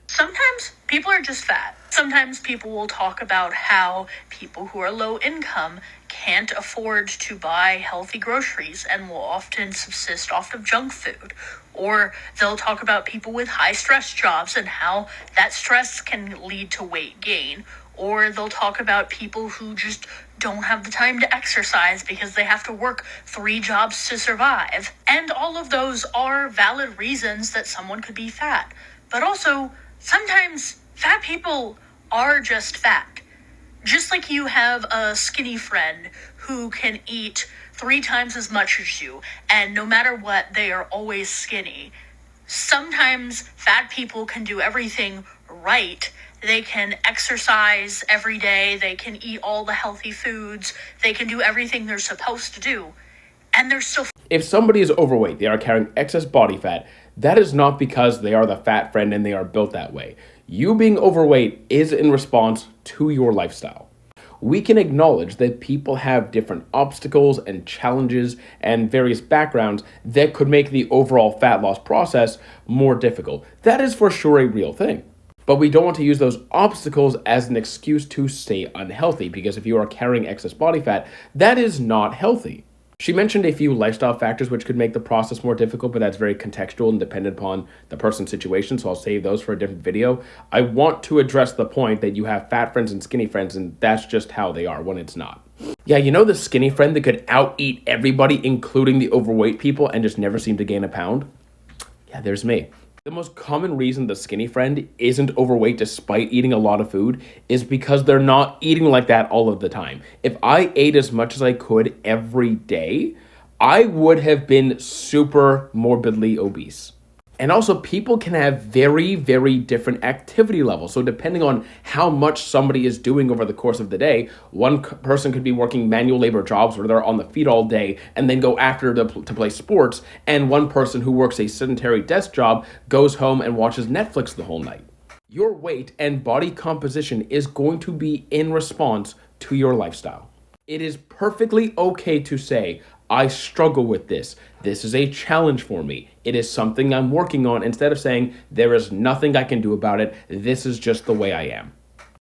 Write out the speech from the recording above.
Sometimes people are just fat. Sometimes people will talk about how people who are low income can't afford to buy healthy groceries and will often subsist off of junk food. Or they'll talk about people with high stress jobs and how that stress can lead to weight gain. Or they'll talk about people who just don't have the time to exercise because they have to work 3 jobs to survive. And all of those are valid reasons that someone could be fat. But also, sometimes fat people are just fat. Just like you have a skinny friend who can eat 3 times as much as you, and no matter what, they are always skinny. Sometimes fat people can do everything right. They can exercise every day, they can eat all the healthy foods, they can do everything they're supposed to do, and they're still. If somebody is overweight, they are carrying excess body fat, that is not because they are the fat friend and they are built that way. You being overweight is in response to your lifestyle. We can acknowledge that people have different obstacles and challenges and various backgrounds that could make the overall fat loss process more difficult. That is for sure a real thing. But we don't want to use those obstacles as an excuse to stay unhealthy, because if you are carrying excess body fat, that is not healthy. She mentioned a few lifestyle factors which could make the process more difficult, but that's very contextual and dependent upon the person's situation, so I'll save those for a different video. I want to address the point that you have fat friends and skinny friends, and that's just how they are when it's not. Yeah, you know the skinny friend that could out-eat everybody, including the overweight people, and just never seem to gain a pound? Yeah, there's me. The most common reason the skinny friend isn't overweight despite eating a lot of food is because they're not eating like that all of the time. If I ate as much as I could every day, I would have been super morbidly obese. And also, people can have very, very different activity levels. So depending on how much somebody is doing over the course of the day, one person could be working manual labor jobs where they're on the feet all day and then go after to play sports. And one person who works a sedentary desk job goes home and watches Netflix the whole night. Your weight and body composition is going to be in response to your lifestyle. It is perfectly okay to say, I struggle with this. This is a challenge for me. It is something I'm working on, instead of saying, there is nothing I can do about it. This is just the way I am.